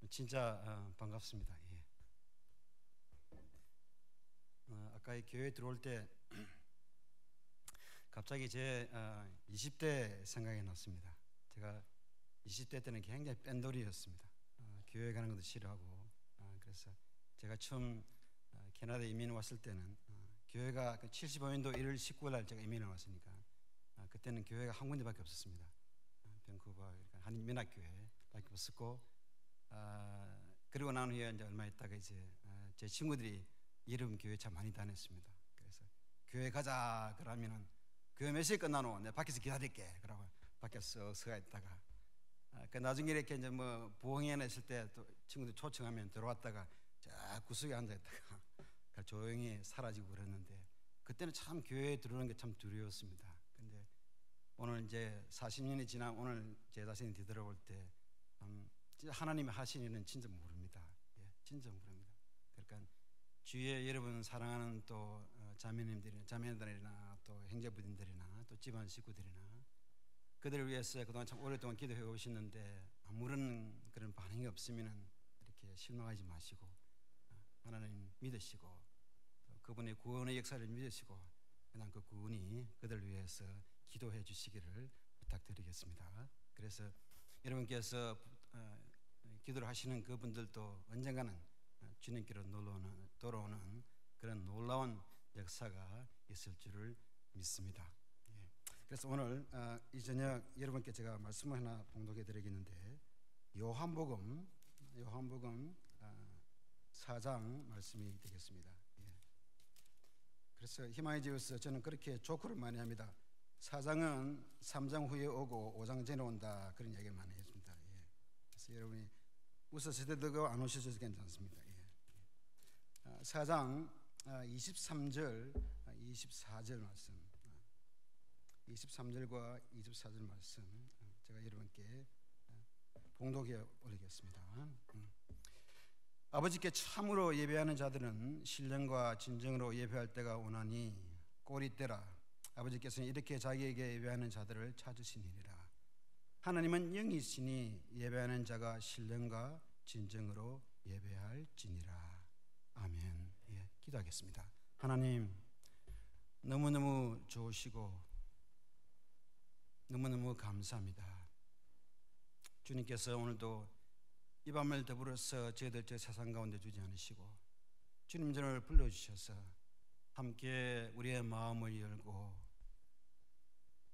진짜 반갑습니다. 예. 아까 이 교회 들어올 때 갑자기 제 20대 생각이 났습니다. 제가 20대 때는 굉장히 뺀돌이였습니다. 교회 가는 것도 싫어하고, 그래서 제가 처음 캐나다 이민 왔을 때는 교회가 75년도 1월 19일 날 제가 이민을 왔으니까 그때는 교회가 한 군데밖에 없었습니다. 밴쿠버 한인민학교회밖에 없었고, 그리고 난 후에 이제 얼마 있다가 이제 제 친구들이 이름 교회 참 많이 다녔습니다. 그래서 교회 가자 그러면은 교회 몇 시에 끝나노? 내가 밖에서 기다릴게. 그러고 밖에서 서가 있다가 그 나중에 이렇게 이제 뭐 부흥회나 있을 때 또 친구들 초청하면 들어왔다가 저 구석에 앉아 있다가 조용히 사라지고 그랬는데, 그때는 참 교회에 들어오는 게 참 두려웠습니다. 근데 오늘 이제 40년이 지난 오늘 제 자신이 뒤돌아볼 때 진짜 하나님이 하신 일은 진짜 모릅니다. 예, 진짜 모릅니다. 그러니까 주위에 여러분 사랑하는 또 자매님들이나 자매들이나 또 형제부인들이나 또 집안 식구들이나 그들을 위해서 그동안 참 오랫동안 기도해 오셨는데 아무런 그런 반응이 없으면은 이렇게 실망하지 마시고 하나님 믿으시고 그분의 구원의 역사를 믿으시고 그냥 그 구원이 그들을 위해서 기도해 주시기를 부탁드리겠습니다. 그래서 여러분께서 기도를 하시는 그분들도 언젠가는 주님께로 돌아오는 그런 놀라운 역사가 있을 줄을 믿습니다. 예. 그래서 오늘 이 저녁 여러분께 제가 말씀을 하나 봉독해 드리겠는데, 요한복음 4장 말씀이 되겠습니다. 예. 그래서 희망의 집에서 저는 그렇게 조크를 많이 합니다. 4장은 3장 후에 오고 5장 전에 온다, 그런 얘기를 많이 했습니다. 예. 그래서 여러분이 웃었을 때도 안 오셔도 괜찮습니다. 예. 4장 23절 24절 말씀, 23절과 24절 말씀 제가 여러분께 봉독해 올리겠습니다. 아버지께 참으로 예배하는 자들은 신령과 진정으로 예배할 때가 오나니 꼴이 때라. 아버지께서는 이렇게 자기에게 예배하는 자들을 찾으시니라. 하나님은 영이시니 예배하는 자가 신령과 진정으로 예배할지니라. 아멘. 예, 기도하겠습니다. 하나님, 너무너무 좋으시고 너무너무 감사합니다. 주님께서 오늘도 이 밤을 더불어서 저희들 저 세상 가운데 두지 않으시고 주님 저를 불러주셔서 함께 우리의 마음을 열고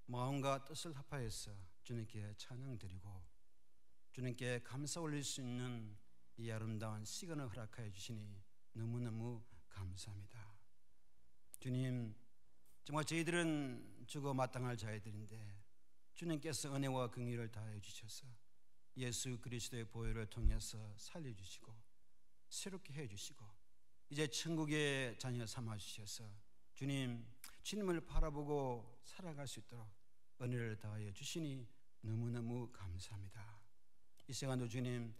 마음과 뜻을 합하여서 주님께 찬양 드리고 주님께 감사 올릴 수 있는 이 아름다운 시간을 허락하여 주시니 너무너무 감사합니다. 주님, 정말 저희들은 죽어 마땅할 자들인데 주님께서 은혜와 긍휼을 다해 주셔서 예수 그리스도의 보혈을 통해서 살려주시고 새롭게 해주시고 이제 천국의 자녀 삼아주셔서 주님을 바라보고 살아갈 수 있도록 은혜를 다하여 주시니 너무너무 감사합니다. 이 시간도 주님,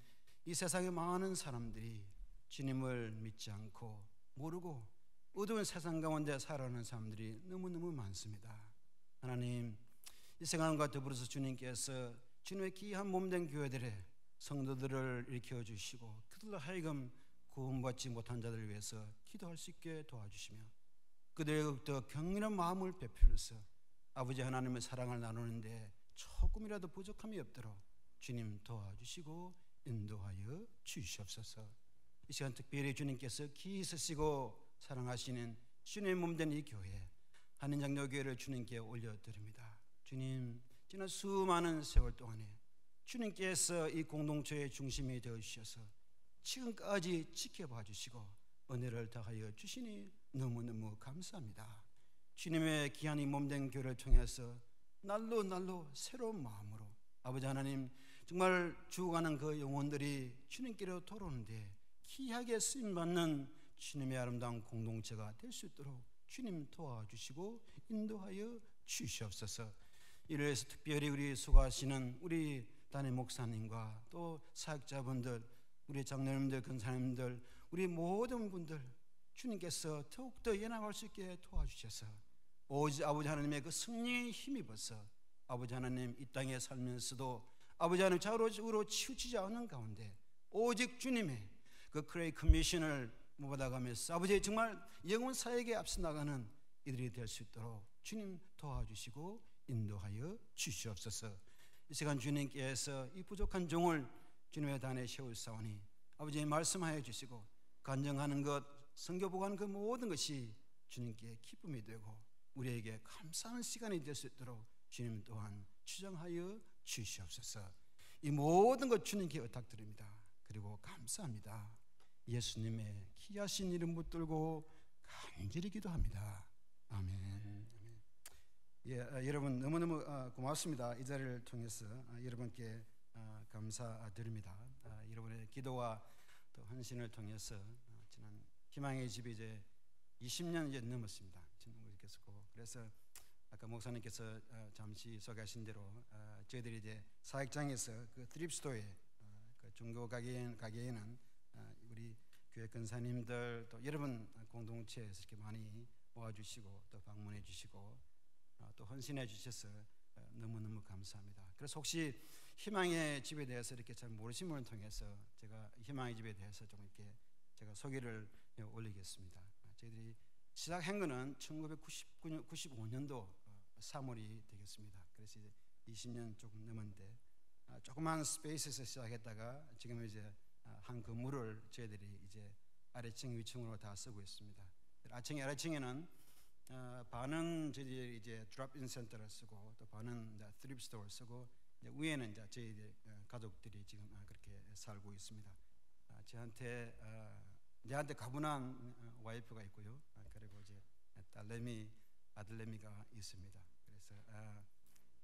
이 세상에 많은 사람들이 주님을 믿지 않고 모르고 어두운 세상 가운데 살아가는 사람들이 너무너무 많습니다. 하나님, 이 시간과 더불어서 주님께서 주님의 귀한 몸된 교회들의 성도들을 일으켜 주시고 그들로 하여금 구원받지 못한 자들을 위해서 기도할 수 있게 도와주시며 그들에게 더 격렬한 마음을 베풀어서 아버지 하나님의 사랑을 나누는데 조금이라도 부족함이 없도록 주님 도와주시고 인도하여 주시옵소서. 이 시간 특별히 주님께서 귀히 쓰시고 사랑하시는 주님의 몸된 이 교회 한인장로교회를 주님께 올려드립니다. 주님, 지난 수많은 세월 동안에 주님께서 이 공동체의 중심이 되어주셔서 지금까지 지켜봐 주시고 은혜를 다하여 주시니 너무너무 감사합니다. 주님의 귀한 이 몸된 교회를 통해서 날로 새로운 마음으로 아버지 하나님, 정말 죽어가는 그 영혼들이 주님께로 돌아오는데 귀하게 쓰임받는 주님의 아름다운 공동체가 될 수 있도록 주님 도와주시고 인도하여 주시옵소서. 이를 위해서 특별히 우리 수고하시는 우리 담임 목사님과 또 사역자분들, 우리 장로님들, 권사님들, 우리 모든 분들 주님께서 더욱더 연합할 수 있게 도와주셔서 오직 아버지 하나님의 그 성령의 힘입어서 아버지 하나님 이 땅에 살면서도 아버지 하나님 좌우로 치우치지 않는 가운데 오직 주님의 그 그레이트 커미션을 받아가면서 아버지 정말 영원 사역에 앞서 나가는 이들이 될 수 있도록 주님 도와주시고 인도하여 주시옵소서. 이 시간 주님께서 이 부족한 종을 주님의 단에 세우사오니 아버지 말씀하여 주시고 간증하는 것, 선교보고하는 그 모든 것이 주님께 기쁨이 되고 우리에게 감사하는 시간이 될 수 있도록 주님 또한 추정하여 주시옵소서. 이 모든 것 주님께 의탁드립니다. 그리고 감사합니다. 예수님의 귀하신 이름 붙들고 간절히 기도합니다. 아멘. 예, 여러분 너무너무 고맙습니다. 이 자리를 통해서 여러분께 감사드립니다. 여러분의 기도와 또 헌신을 통해서 지난 희망의 집이 이제 20년 이제 넘었습니다. 그래서 아까 목사님께서 잠시 소개하신 대로 저희들이 이제 사역장에서 그 드립스토어에 그 종교 가게에는 우리 교회 권사님들 또 여러분 공동체에서 이렇게 많이 모아주시고 또 방문해 주시고 또 헌신해 주셔서 너무너무 감사합니다. 그래서 혹시 희망의 집에 대해서 이렇게 잘 모르신 분을 통해서 제가 희망의 집에 대해서 좀 이렇게 제가 소개를 올리겠습니다. 저희들이 시작한 거는 1995년도 3월이 되겠습니다. 그래서 이제 20년 조금 넘었는데 조그만 스페이스에서 시작했다가 지금 이제 한 건물을 저희들이 이제 아래층 위층으로 다 쓰고 있습니다. 아래층에는 반은 저희들이 이제 드롭인 센터를 쓰고 또 반은 thrift 스토어를 쓰고 이제 위에는 이제 저희 가족들이 지금 그렇게 살고 있습니다. 저한테 가분한 와이프가 있고요. 그리고 이제 아들내미가 있습니다. 그래서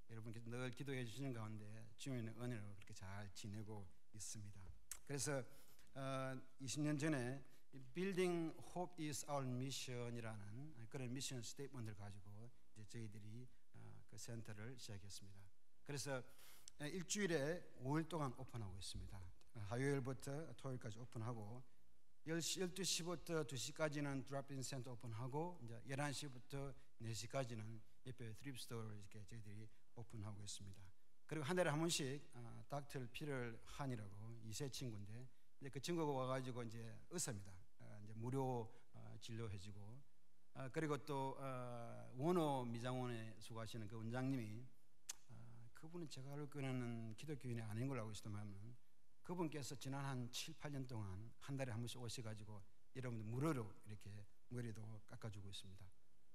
여러분께서 늘 기도해 주시는 가운데 주님의 은혜로 그렇게 잘 지내고 있습니다. 그래서 20년 전에 Building Hope is our mission이라는 그런 미션 스테이트먼트를 가지고 이제 저희들이 그 센터를 시작했습니다. 그래서 일주일에 5일 동안 오픈하고 있습니다. 화요일부터 토요일까지 오픈하고 12시부터 2시까지는 드롭인 센터 오픈하고 이제 11시부터 4시까지는 옆에 thrift 스토어를 이렇게 저희들이 오픈하고 있습니다. 그리고 한 달에 한 번씩 닥터 피터 한이라고 2세 친구인데 이제 그 친구가 와가지고 이제 의사입니다. 이제 무료 진료해주고 그리고 또 원호 미장원에 수고하시는 그 원장님이 그분은 제가 알고 있는 기독교인이 아닌 걸로 알고 있습니다만 그분께서 지난 한 7, 8년 동안 한 달에 한 번씩 오셔가지고 여러분들 무료로 이렇게 머리도 깎아주고 있습니다.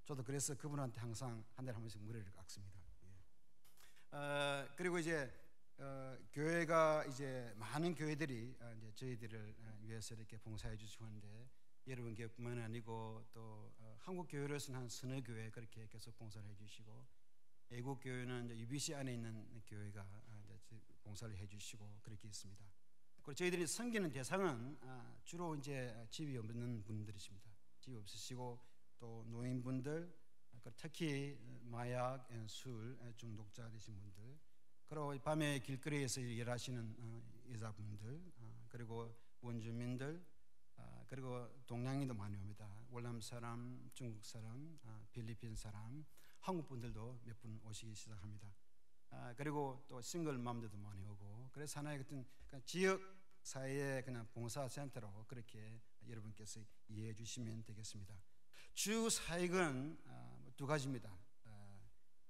저도 그래서 그분한테 항상 한 달에 한 번씩 머리를 깎습니다. 그리고 이제 교회가 이제 많은 교회들이 이제 저희들을 위해서 이렇게 봉사해 주시고 하는데 여러분 교회뿐만 아니고 또 한국 교회로서는 한 서너 교회 그렇게 계속 봉사를 해주시고 외국 교회는 이제 UBC 안에 있는 교회가 이제 봉사를 해주시고 그렇게 있습니다. 그리고 저희들이 섬기는 대상은 주로 이제 집이 없는 분들이십니다. 집이 없으시고 또 노인분들, 특히 마약, 술 중독자 되신 분들, 그리고 밤에 길거리에서 일하시는 여자분들, 그리고 원주민들, 그리고 동양인도 많이 옵니다. 월남 사람, 중국 사람, 필리핀 사람, 한국 분들도 몇 분 오시기 시작합니다. 그리고 또 싱글맘들도 많이 오고, 그래서 하나의 같은 지역 사회의 그냥 봉사 센터로 그렇게 여러분께서 이해해 주시면 되겠습니다. 주 사역은 두 가지입니다.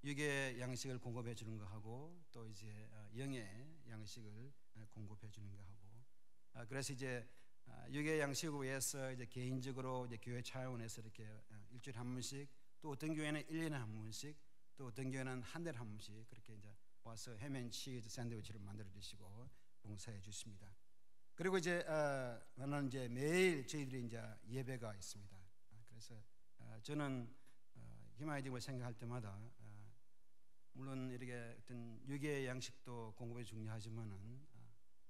육의 양식을 공급해 주는 거 하고 또 이제 영의 양식을 공급해 주는 거 하고 그래서 이제 육의 양식을 위해서 이제 개인적으로 이제 교회 차원에서 이렇게 일주일에 한 번씩 또 어떤 교회는 1년에 한 번씩 또 어떤 교회는 한 달에 한 번씩 그렇게 이제 와서 햄앤치즈 샌드위치를 만들어 드시고 봉사해 주십니다. 그리고 이제 나는 이제 매일 저희들이 이제 예배가 있습니다. 그래서 저는 희망의 집을 생각할 때마다 물론 이렇게 어떤 육의 양식도 공급이 중요하지만은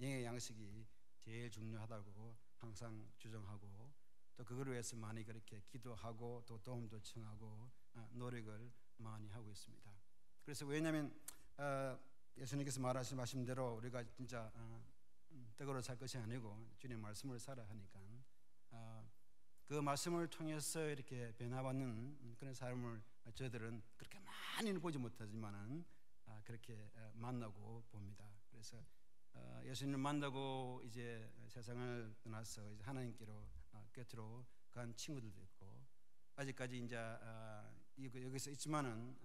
영의 양식이 제일 중요하다고 항상 주장하고 또 그걸 위해서 많이 그렇게 기도하고 또 도움도 청하고 노력을 많이 하고 있습니다. 그래서 왜냐하면 예수님께서 말하신 말씀대로 우리가 진짜 떡으로 살 것이 아니고 주님의 말씀을 살아야 하니까 그 말씀을 통해서 이렇게 변화받는 그런 삶을 저희들은 그렇게 많이는 보지 못하지만은 그렇게 만나고 봅니다. 그래서 예수님을 만나고 이제 세상을 떠나서 이제 하나님께로 곁으로 간 친구들도 있고, 아직까지 이제 여기서 있지만은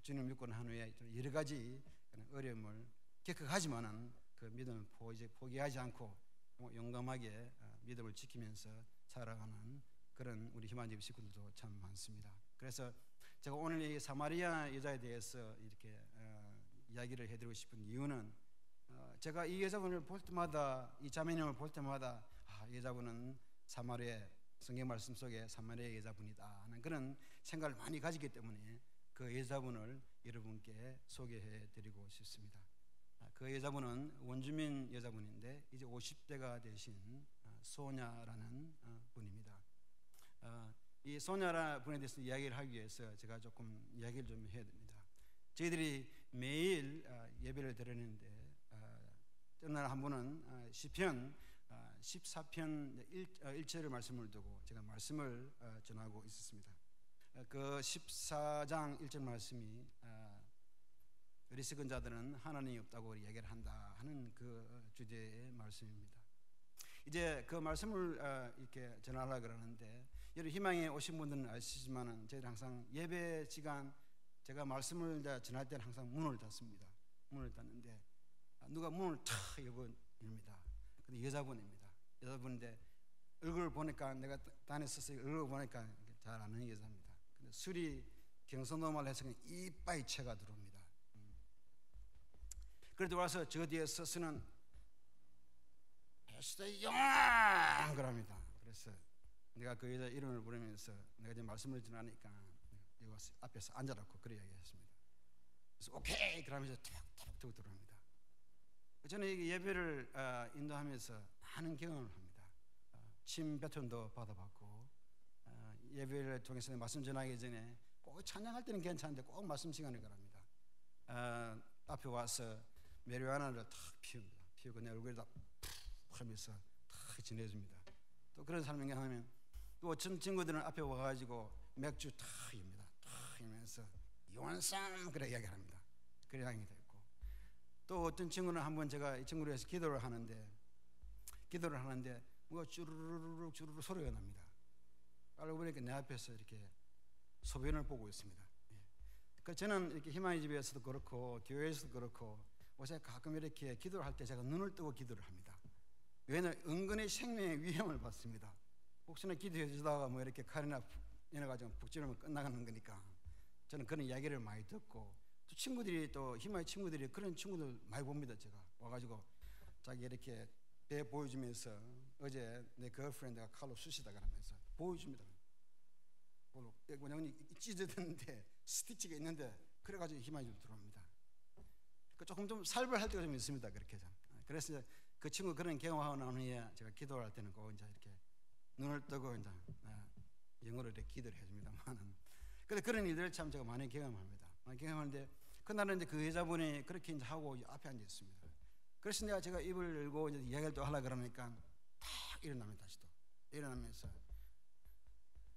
주님을 믿고 난 후에 여러 가지 어려움을 겪어가지만은 그 믿음을 포기하지 않고 용감하게 믿음을 지키면서 살아가는 그런 우리 희망집 식구들도 참 많습니다. 그래서 제가 오늘 이 사마리아 여자에 대해서 이렇게 이야기를 해드리고 싶은 이유는, 제가 이 여자분을 볼 때마다, 이 자매님을 볼 때마다 이 여자분은 사마리아 성경 말씀 속에 사마리아 여자분이다 하는 그런 생각을 많이 가지기 때문에 그 여자분을 여러분께 소개해드리고 싶습니다. 그 여자분은 원주민 여자분인데 이제 50대가 되신 소냐라는 분입니다. 이 소냐라는 분에 대해서 이야기를 하기 위해서 제가 조금 이야기를 좀 해야 됩니다. 저희들이 매일 예배를 드리는데 어느 날 한 분은 시편 14편 1절의 말씀을 두고 제가 말씀을 전하고 있었습니다. 그 14장 1절 말씀이 어리석은 자들은 하나님이 없다고 얘기를 한다 하는 그 주제의 말씀입니다. 이제 그 말씀을 이렇게 전하려고 그러는데, 여러분 희망에 오신 분들은 아시지만은 저희는 항상 예배 시간 제가 말씀을 전할 때는 항상 문을 닫습니다. 문을 닫는데 누가 문을 탁 열어봅니다. 근데 여자분인데 얼굴을 보니까, 내가 단에 썼어요. 얼굴을 보니까 잘 아는 여자입니다. 근데 술이 경상도말 해서 이빠이 채가 들어옵니다. 그래도 와서 저 뒤에 서서는 시대 영원 그럽니다. 그래서 내가 그 여자 이름을 부르면서 내가 이제 말씀을 전하니까 여기 와서 앞에서 앉아놓고 그래 이야기했습니다. 그래서 오케이 그러면서 툭툭툭 들어옵니다. 저는 이 예배를 인도하면서 많은 경험을 합니다. 침뱉음도 받아봤고, 예배를 통해서 말씀 전하기 전에 꼭 찬양할 때는 괜찮은데 꼭 말씀 시간을 가랍니다. 앞에 와서 메리화나를 탁 피웁니다. 피우고 내 얼굴에다 푹 하면서 탁 지내줍니다. 또 그런 사람이 하면 또 어떤 친구들은 앞에 와가지고 맥주 탁 입니다. 탁 이면서 요한상 그래 이야기합니다. 그래 이야기가 있고, 또 어떤 친구는 한번 제가 이 친구를 위해서 기도를 하는데 뭐가 쭈르르륵 소리가 납니다. 알고 보니까 내 앞에서 이렇게 소변을 보고 있습니다. 그러니까 저는 이렇게 희망의 집에서도 그렇고 교회에서도 그렇고 요새 가끔 이렇게 기도를 할 때 제가 눈을 뜨고 기도를 합니다. 왜냐하면 은근히 생명의 위험을 받습니다. 혹시나 기도해 주다가 뭐 이렇게 칼이나 이래 가지고 북 찌르면 끝나가는 거니까 저는 그런 이야기를 많이 듣고, 또 친구들이, 또 희망의 친구들이 그런 친구들 많이 봅니다. 제가 와가지고 자기 이렇게 배 보여주면서 어제 내 걸프렌드가 칼로 쑤시다 그러면서 보여줍니다. 왜냐면 찢어졌는데 스티치가 있는데 그래가지고 희망이 좀 들어옵니다. 조금 좀 살벌할 때가 좀 있습니다. 그렇게 좀. 그래서 그 친구 그런 경험하고 난 후에 제가 기도를 할 때는 꼭 이제 이렇게 눈을 뜨고 이제 영어로 이렇게 기도를 해줍니다만은, 근데 그런 일들을 참 제가 많이 경험합니다. 많이 경험하는데 그날은 이제 그 여자분이 그렇게 이제 하고 앞에 앉아 있습니다. 그래서 제가 입을 열고 이제 이야기를 또 하려 그러니까 탁 일어납니다. 다시 또 일어나면서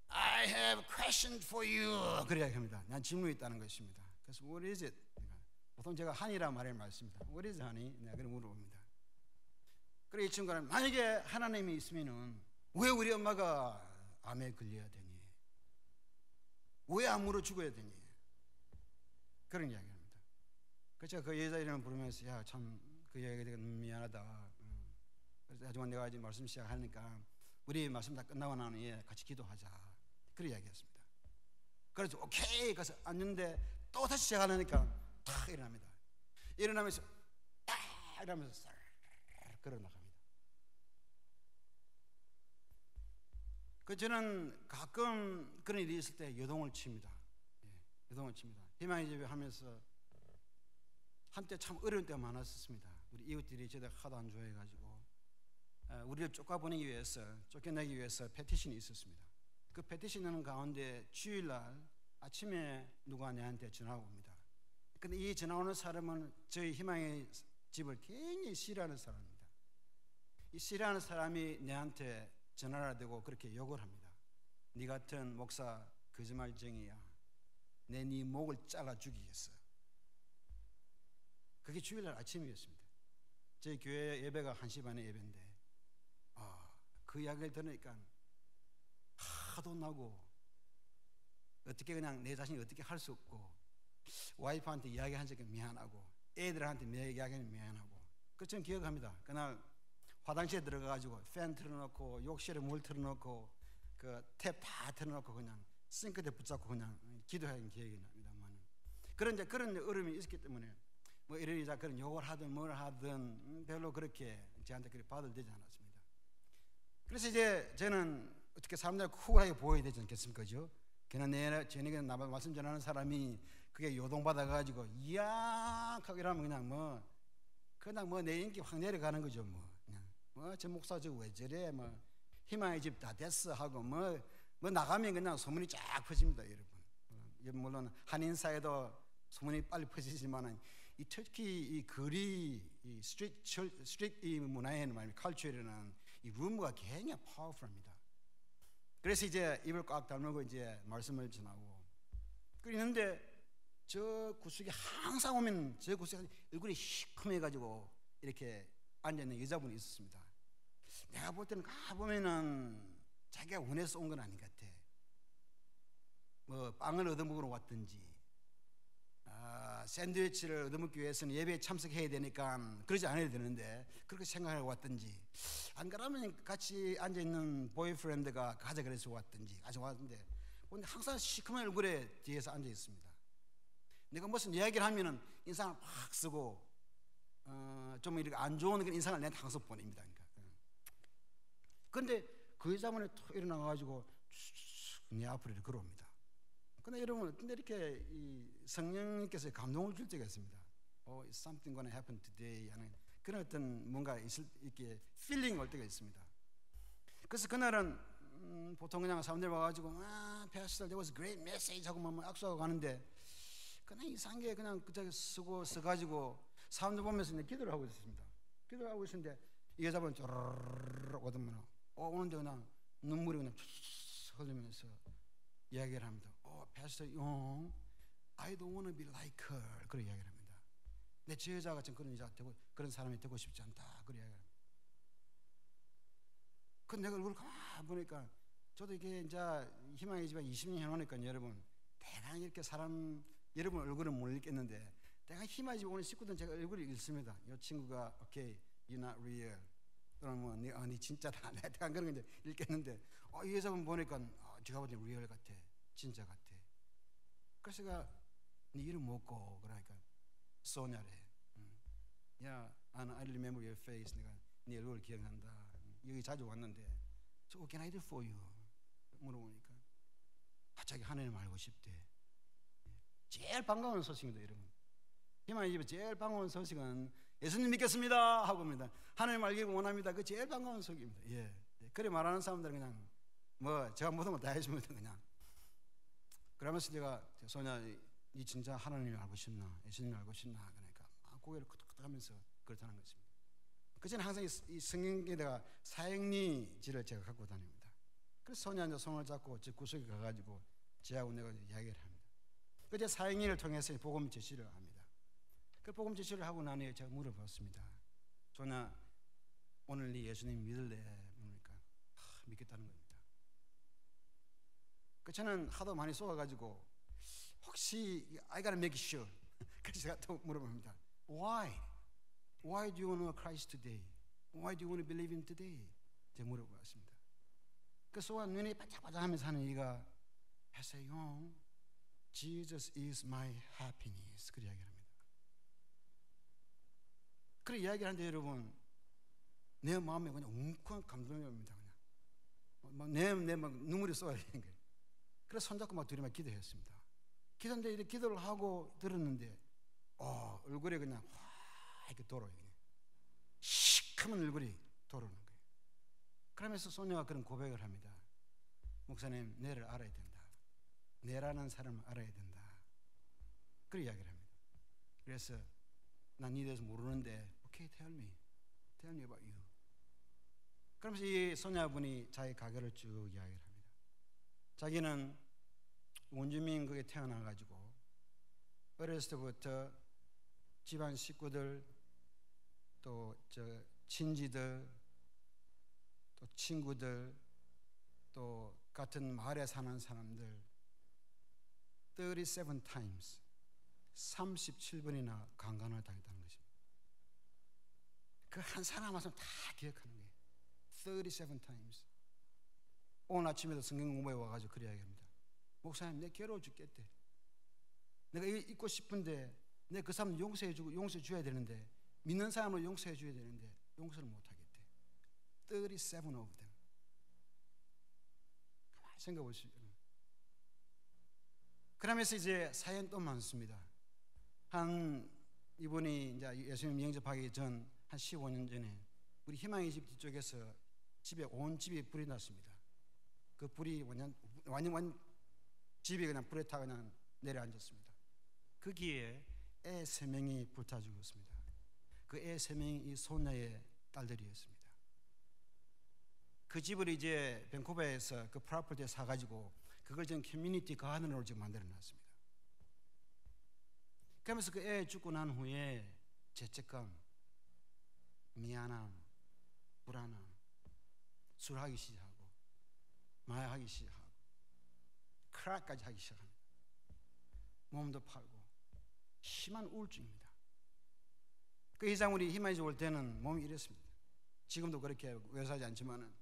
I have a question for you 그래 이야기합니다. 난 질문이 있다는 것입니다. 그래서 what is it? 보통 제가 한이란 말을 말씀니다. What is honey? 내가 그걸 물어봅니다. 그래 이 친구는 만약에 하나님이 있으면은 왜 우리 엄마가 암에 걸려야 되니? 왜 암으로 죽어야 되니? 그런 이야기합니다. 그래서 제가 그 여자 이름을 부르면서 야 참 그 이야기가 되게 미안하다. 그래서 하지만 내가 이제 말씀 시작하니까 우리 말씀 다 끝나고 나면 같이 기도하자. 그런 이야기했습니다. 그래서 오케이 가서 앉는데 또 다시 시작하려니까 탁 일어납니다. 일어나면서 딱 이러면서 싹 걸어 나갑니다. 그 저는 가끔 그런 일이 있을 때 요동을 칩니다. 요동을 칩니다. 희망의 집에 하면서 한때 참 어려운 때가 많았었습니다. 우리 이웃들이 저들 하도 안 좋아해가지고 우리를 쫓겨내기 위해서 패티션이 있었습니다. 그 패티션은 가운데 주일날 아침에 누가 내한테 전화가 옵니다. 근데 이 전화 오는 사람은 저희 희망의 집을 굉장히 싫어하는 사람입니다. 이 싫어하는 사람이 내한테 전화를 대고 그렇게 욕을 합니다. 네 같은 목사 거짓말쟁이야. 네 목을 잘라 죽이겠어. 그게 주일날 아침이었습니다. 저희 교회 예배가 1시 반에 예배인데 그 이야기를 들으니까 하도 나고 어떻게 그냥 내 자신이 어떻게 할 수 없고 와이프한테 이야기한 적이 미안하고 애들한테 이야기하는 미안하고 그 저는 기억합니다. 그날 화장실에 들어가가지고 팬 틀어놓고 욕실에 물 틀어놓고 그 탭 다 틀어놓고 그냥 싱크대 붙잡고 그냥 기도하는 기억이 납니다만 그런 어려움이 있었기 때문에 뭐 이러이자 그런 욕을 하든 뭘 하든 별로 그렇게 저한테 그렇게 받아들이지 않았습니다. 그래서 이제 저는 어떻게 사람들 쿨하게 보여야 되지 않겠습니까? 그죠? 그냥 저에게 말씀 전하는 사람이 그게 요동받아가지고 이야 하고 이러면 그냥 뭐 내 인기 확 내려가는 거죠. 저 목사 저 왜 저래 희망의 집 다 됐어 하고 뭐 나가면 그냥 소문이 쫙 퍼집니다, 여러분. 물론 한인사회도 소문이 빨리 퍼지지만은 특히 이 거리 이 스트리트 이 문화에는 말이야 컬처에는 이 루머가 굉장히 파워풀합니다. 그래서 이제 입을 꽉 다물고 이제 말씀을 전하고 그러는데 저 구석에 항상 오면 저 구석에 얼굴이 시커매가지고 이렇게 앉아있는 여자분이 있었습니다. 내가 볼 때는 가보면은 자기가 원해서 온 건 아닌 것 같아. 뭐 빵을 얻어먹으러 왔든지 샌드위치를 얻어먹기 위해서는 예배에 참석해야 되니까 그러지 않아야 되는데 그렇게 생각하고 왔든지 안 그러면 같이 앉아있는 보이프렌드가 가자 그래서 왔든지 같이 왔는데 항상 시커먼 얼굴에 뒤에서 앉아있습니다. 내가 무슨 이야기를 하면은 인상을 확 쓰고 좀 이렇게 안 좋은 그런 인상을 내한테 항상 보냅니다. 그런데 그 여자분이 툭 일어나가지고 내 앞으로 이렇게 걸어옵니다. 근데 여러분, 근데 이렇게 이 성령님께서 감동을 줄 때가 있습니다. It's something gonna happen today 하는 그런 어떤 뭔가 이렇게 필링이 올 때가 있습니다. 그래서 그날은 보통 그냥 사람들 와가지고 Pastor, there was a great message 하고 뭐 악수하고 가는데 그냥 이상하게 그냥 그 자리에 서가지고 사람들 보면서 이제 기도를 하고 있었습니다. 기도를 하고 있었는데 이 여자분은 쪼르르르 오더만 오는데 그냥 눈물이 그냥 흘리면서 이야기를 합니다. Pastor Young, I don't want to be like her. 그런 이야기를 합니다. 내 저 여자 같은 그런 여자 되고 그런 사람이 되고 싶지 않다. 그런 이야기를 합니다. 그 내가 얼굴을 가만히 보니까 저도 이게 이제 희망의 집안 20년 해놓으니까 여러분 대강 이렇게 사람 여러분 얼굴은 못 읽겠는데 대강 희망의 집 오는 식구들은 제가 얼굴이 읽습니다. 이 친구가 Okay, you're not real. 그러면 네 진짜다. 내가 대강 그런 거 이제 읽겠는데 이 여자분 보니까 제가 볼 때 리얼 같아. 진짜 같아. 그래서 제가 네 이름 뭐고 그러니까 소냐래. 야, I remember your face. 내가 네 얼굴 기억난다. 여기 자주 왔는데 So what can I do for you? 물어보니까 자기 하나님 알고 싶대. 제일 반가운 소식입니다, 여러분. 희망의 집에 제일 반가운 소식은 예수님 믿겠습니다 하고 합니다. 하나님 알기 원합니다. 그 제일 반가운 소식입니다. 그래 말하는 사람들은 그냥 뭐 제가 못하면 다 해주면 그냥. 그러면서 제가 소냐, 니 진짜 하나님을 알고 싶나? 예수님을 알고 싶나? 그러니까 고개를 끄덕끄덕하면서 그렇다는 것입니다. 그 전에 항상 이 성경에다가 사형리지를 제가 갖고 다닙니다. 그래서 소냐한테 손을 잡고 제 구석에 가가지고 제하고 내가 이야기를 합니다. 그제 사형리를 통해서 복음 제시를 합니다. 그 복음 제시를 하고 난 후에 제가 물어봤습니다. 소냐, 오늘 네 예수님 믿을래? 그러니까 믿겠다는 겁니다. 그 저는 하도 많이 쏘아가지고 혹시 I gotta make sure. 그래서 제가 또 물어봅니다. Why? Why do you want to know Christ today? Why do you want to believe in today? 제가 물어봤습니다. 그 쏘아 눈이 반짝반짝하면서 하는 이가 Pastor Young, Jesus is my happiness. 그 이야기를 합니다. 그런 이야기를 하는데 여러분 내 마음에 그냥 웅크한 감동이 옵니다. 그냥 내 막 눈물이 쏟아지는 거예요. 그래서 손잡고 막 둘이 막 기도했습니다. 기도인데 이렇게 기도를 하고 들었는데 얼굴에 그냥 확 이렇게 돌아요. 시커먼 얼굴이 돌아오는 거예요. 그러면서 소녀가 그런 고백을 합니다. 목사님, 내를 알아야 된다. 내라는 사람을 알아야 된다. 그런 이야기를 합니다. 그래서 난 네 대해서 모르는데 Okay, tell me about you. 그러면서 이 소녀분이 자기 가게를 쭉 이야기를 합니다. 자기는 원주민 그게 태어나가지고 어렸을 때부터 집안 식구들 또 친지들, 또 친구들, 또 같은 마을에 사는 사람들 37 times 37번이나 강간을 당했다는 것입니다. 그 한 사람 말씀 다 기억하는 거예요. 37 times. 오늘 아침에도 성경 공부에 와가지고 그래 이야기합니다. 목사님, 내 괴로워 죽겠대. 내가 이거 잊고 싶은데 내 그 사람 용서해주고 용서해 줘야 되는데, 믿는 사람을 용서해 줘야 되는데 용서를 못 하겠대. 37 of them. 가만히 생각해 보시죠. 그러면서 이제 사연 또 많습니다. 이분이 이제 예수님 영접하기 전 한 15년 전에 우리 희망의 집 뒤쪽에서 온 집이 불이 났습니다. 그 불이 완전 집이 그냥 불에 타 그냥 내려앉았습니다. 거기에 애 3명이 불타 죽었습니다. 그 애 3명이 이 손녀의 딸들이었습니다. 그 집을 이제 밴쿠버에서 그 프로퍼티에 사가지고 그걸 지금 커뮤니티 가든으로 지금 만들어놨습니다. 그러면서 그 애 죽고 난 후에 죄책감, 미안함, 불안함, 술하기 시작하고 마약하기 시작하고 크락까지 하기 시작합니다. 몸도 팔고 심한 우울증입니다. 그 이상 우리 희망이 올 때는 몸이 이랬습니다. 지금도 그렇게 외사하지 않지만은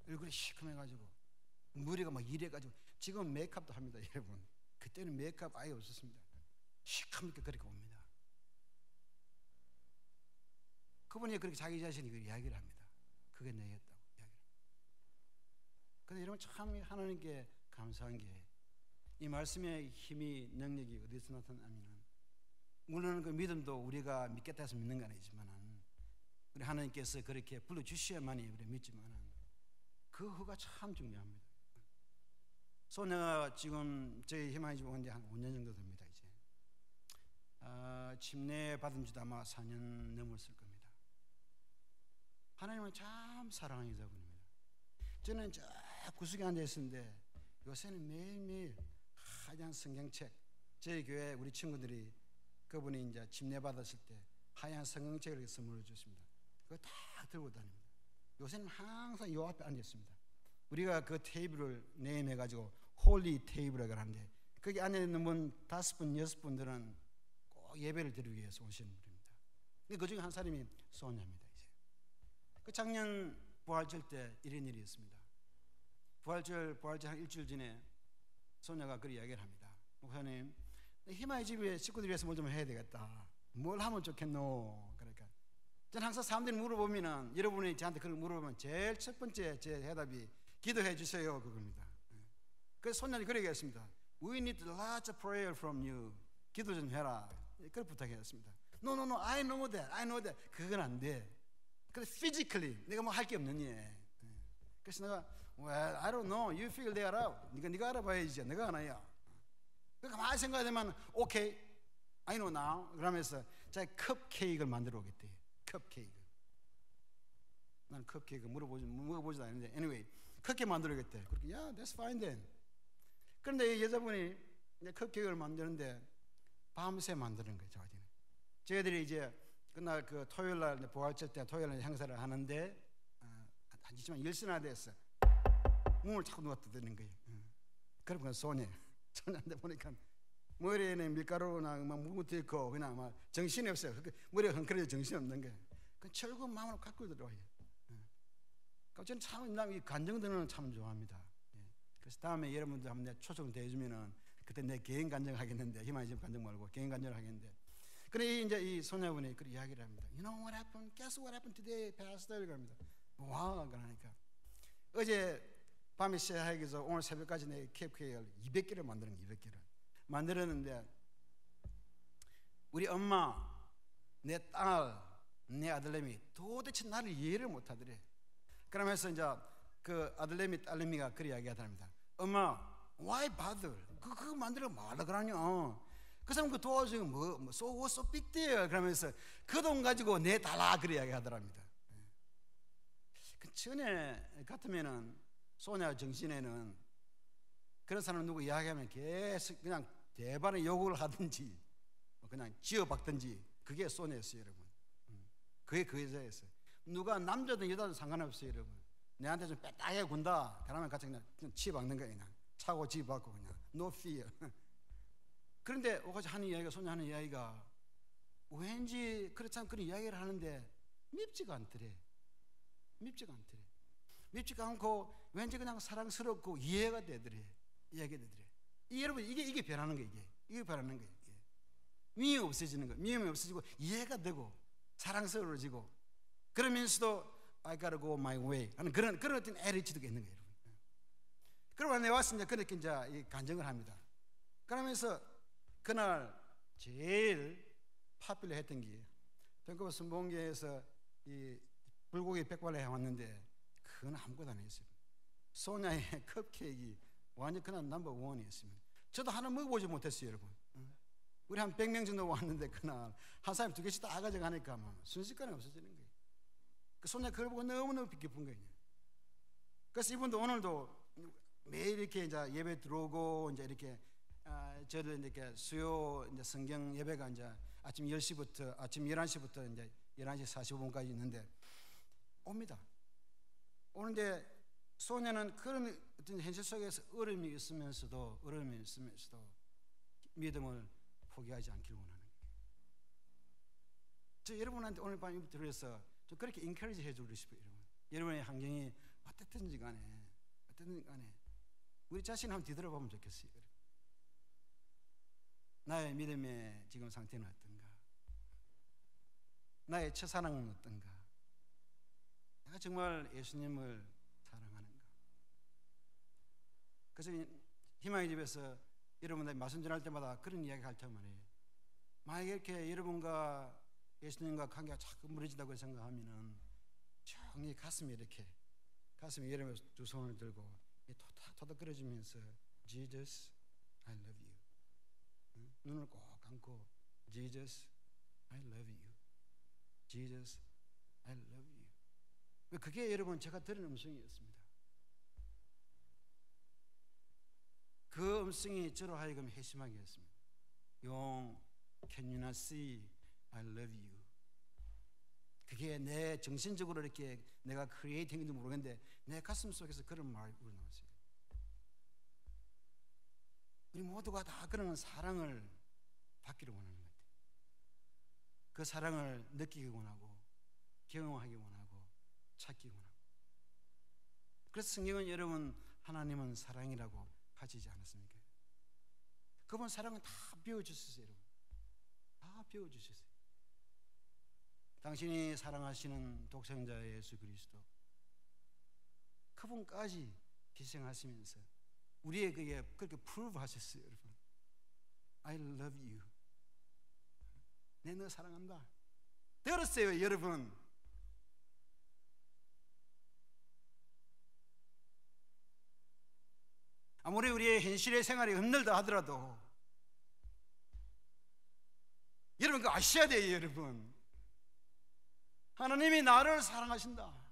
얼굴이 시커매가지고 머리가 막 이래가지고, 지금 메이크업도 합니다, 여러분. 그때는 메이크업 아예 없었습니다. 시커멓게 그렇게 옵니다. 그분이 그렇게 자기 자신이 그 이야기를 합니다. 그게 내겠다고 이야기를 합니다. 그런데 여러분, 참 하나님께 감사한 게 이 말씀의 힘이, 능력이 어디서 나타나냐면, 물론 그 믿음도 우리가 믿겠다 해서 믿는 건 아니지만 우리 하나님께서 그렇게 불러주셔야만이 우리 믿지만 그 후가 참 중요합니다. 소녀가 지금 저희 희망의 집 온 지 한 5년 정도 됩니다. 이제 침례 받은 지도 아마 4년 넘었을 겁니다. 하나님은 참 사랑하는 여자분입니다. 저는 저 구석에 앉아 있었는데 요새는 매일매일 하얀 성경책, 저희 교회 우리 친구들이 그분이 이제 침례 받았을 때 하얀 성경책을 선물해 주셨습니다. 그거 다 들고 다닙니다. 요새는 항상 요 앞에 앉아 있습니다. 우리가 그 테이블을 네임해 가지고 홀리 테이블이라고 하는데, 거기 안에 있는 분 5분, 6분들은 꼭 예배를 드리기 위해서 오시는 분입니다. 그 중에 한 사람이 소녀입니다. 이제 그 작년 부활절 때 이런 일이 있습니다. 부활절 한 일주일 전에 소녀가 그렇게 이야기를 합니다. 목사님, 희망의 집에 식구들 위해서 뭘 좀 해야 되겠다. 뭘 하면 좋겠노? 그러니까 저는 항상 사람들이 물어보면은, 여러분이 저한테 그걸 물어보면 제일 첫 번째 제 대답이 기도해 주세요, 그겁니다. 그래서 소녀이 그렇게 했습니다. We need lots of prayer from you. 기도 좀 해라. 그걸 부탁했습니다. No, I know that. 그건 안 돼. 그래서 physically 내가 뭐 할 게 없느니. 그래서 내가 Well, I don't know. You figure that out. 네가 알아봐야지. 내가 아나야. 그러니까 많이 생각하면 Okay, I know now. 그러면서 자기 컵케이크를 만들어 오겠대. 컵케이크. 난 컵케이크 먹어보지도 않는데 anyway, 컵케이크 만들어 오겠대. 그렇게 Yeah, that's fine then. 그런데 이 여자분이 이제 컵케이크를 만드는데 밤새 만드는 거예요. 저희들이 이제 그날 그 토요일날 부활절 때 토요일날 행사를 하는데 하지만 10시나 됐어. 문을 자꾸 누가 두드리는 거예요. 그러니까 소녀한테 보니까 머리에는 밀가루나 막 묻어 있고 그냥 막 정신이 없어요. 머리가 흥그러져 정신이 없는 거예요. 그 철군 마음으로 갖고 들어와요. 그러니까 저는 참 이 간증들은 참 좋아합니다. 그래서 다음에 여러분들 한번 내 초청 대해주면은 그때 내 개인 간증 하겠는데, 희망의 집 간증 말고 개인 간증을 하겠는데, 그래 이제 이 소녀분이 그 이야기를 합니다. You know what happened? Guess what happened today, Pastor? 그럽니다. 와, 그러니까 어제 밤에 시작해서 오늘 새벽까지 내 컵케이크를 200개를 만드는 거예요. 200개를 만들었는데 우리 엄마, 내 딸, 내 아들내미 도대체 나를 이해를 못하더래. 그러면서 이제 그 아들내미 딸내미가 그렇게 이야기하답니다. 엄마, why bother? 그거 만들어 말라 그러냐? 그 사람 그 도와주는 뭐 so big deal. 그러면서 그 돈 가지고 내 달라 그렇게 이야기하더랍니다. 그 전에 같으면은 소녀 정신에는 그런 사람 누구 이야기하면 계속 그냥 대반의 욕을 하든지 그냥 지어박든지 그게 소녀였어요, 여러분. 그게 그 여자였어요. 누가 남자든 여자든 상관없어요, 여러분. 내한테 좀 빼딱하게 군다. 그러면 같이 그냥 치박는 거야, 그냥. 차고 치박고 그냥. No fear. 그런데 오가지 하는 이야기가, 소녀 하는 이야기가 왠지 그렇지 않은 그런 이야기를 하는데 밉지가 않더래. 밉지가 않더래. 밉지가 않고 왠지 그냥 사랑스럽고 이해가 되더래. 이야기가 되더래. 여러분, 이게 변하는 거예요. 이게 변하는 거예요. 미움이 없어지는 거예요. 미움이 없어지고 이해가 되고 사랑스러워지고, 그러면서도 I gotta go my way 하는 그런 어떤 애리치드가 있는 거예요, 여러분. 그러고 내가 왔습니다. 그렇게 이제 간증을 합니다. 그러면서 그날 제일 파필러 했던 게 밴쿠버 순복음교회에서 이 불고기 백발에 해왔는데 그건 아무것도 안 했어요. 소냐의 컵케이크 완전 그날 넘버 원이었습니다. 저도 하나 먹어보지 못했어요, 여러분. 우리 한 100명 정도 왔는데 그날 한 사람이 2개씩 다 가져가니까 순식간에 없어지는 거예요. 그 소녀 그걸 보고 너무너무 기쁜 거예요. 그래서 이분도 오늘도 매일 이렇게 이제 예배 들어오고 이제 이렇게 저를 이렇게 수요 이제 성경 예배가 이제 아침 10시부터 아침 11시부터 이제 11시 45분까지 있는데 옵니다. 오는데 소녀는 그런 어떤 현실 속에서 어려움이 있으면서도 믿음을 포기하지 않기를 원하는 거예요. 저 여러분한테 오늘 밤 들어서 좀 그렇게 인커리지 해주고 싶어요, 여러분. 여러분의 환경이 어떻든지 간에 우리 자신 한번 뒤돌아보면 좋겠어요. 나의 믿음의 지금 상태는 어떤가? 나의 첫사랑은 어떤가? 내가 정말 예수님을 사랑하는가? 그래서 희망의 집에서 여러분들 말씀 전할 때마다 그런 이야기 할 때만 해요. 만약에 이렇게 여러분과 예수님과 관계가 자꾸 무너진다고 생각하면은 정리 가슴에 여러분 두 손을 들고 토닥토닥거려주면서 Jesus, I love you. 눈을 꼭 감고 Jesus, I love you. Jesus, I love you. 그게 여러분 제가 들은 음성이었습니다. 그 음성이 저로 하여금 회심하게 했습니다. Can you not see I love you? 그게 내 정신적으로 이렇게 내가 크리에이팅인지 모르겠는데 내 가슴 속에서 그런 말이 우러나왔어요. 우리 모두가 다 그런 사랑을 받기를 원하는 것 같아요. 그 사랑을 느끼기 원하고 경험하기 원하고 찾기 원하고. 그래서 성경은 여러분 하나님은 사랑이라고 가르치지 않았습니까? 그분 사랑은 다 배워주셨어요, 여러분. 다 배워주셨어요. 당신이 사랑하시는 독생자 예수 그리스도, 그분까지 희생하시면서 우리의 그게 그렇게 프루브 하셨어요, 여러분. I love you. 내 너 사랑한다. 들었어요, 여러분. 아무리 우리의 현실의 생활이 힘들다 하더라도 여러분 그거 아셔야 돼요, 여러분. 하나님이 나를 사랑하신다.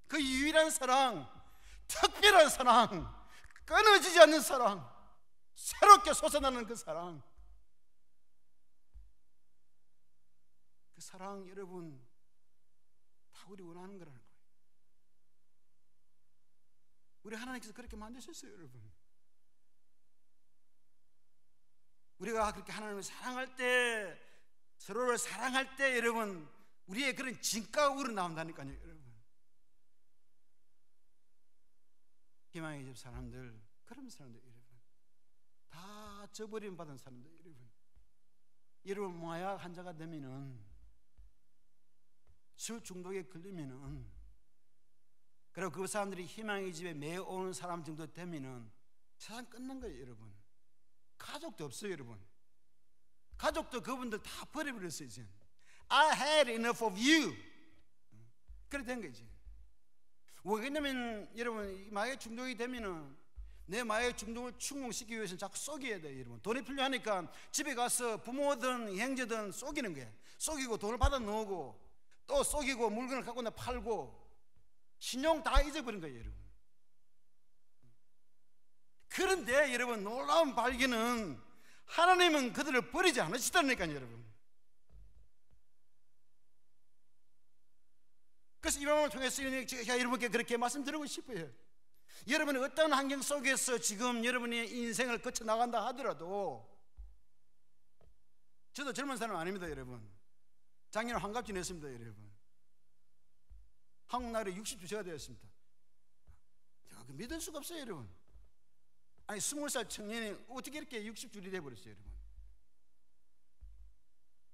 그 유일한 사랑, 특별한 사랑, 끊어지지 않는 사랑, 새롭게 솟아나는 그 사랑, 그 사랑 여러분 다 우리 원하는 거라는 거예요. 우리 하나님께서 그렇게 만드셨어요, 여러분. 우리가 그렇게 하나님을 사랑할 때, 서로를 사랑할 때 여러분 우리의 그런 진가가 우러나온다니까요, 여러분. 희망의 집 사람들, 그런 사람들 여러분 다 저버림 받은 사람들 여러분 마약 환자가 되면은, 술 중독에 걸리면은, 그리고 그 사람들이 희망의 집에 매어 오는 사람 정도 되면은 세상 끝난 거예요, 여러분. 가족도 없어요, 여러분. 가족도 그분들 다 버려버렸어요, 이제. I had enough of you. 그래 된 거지. 왜냐면 여러분 마약 중독이 되면은 내 마약 중독을 충족시키기 위해서는 자꾸 속여야 돼요, 여러분. 돈이 필요하니까 집에 가서 부모든 형제든 속이는 거예요. 속이고 돈을 받아 넣고 또 속이고 물건을 갖고 나 팔고 신용 다 잊어버린 거예요, 여러분. 그런데 여러분 놀라운 발견은 하나님은 그들을 버리지 않으시다니까요, 여러분. 그래서 이 방법을 통해서 제가 여러분께 그렇게 말씀드리고 싶어요. 여러분이 어떤 환경 속에서 지금 여러분의 인생을 거쳐 나간다 하더라도, 저도 젊은 사람 아닙니다 여러분. 작년에 환갑 지냈습니다 여러분. 한국 나라에 60주제가 되었습니다. 제가 믿을 수가 없어요 여러분. 아니 20살 청년이 어떻게 이렇게 60줄이 돼버렸어요 여러분.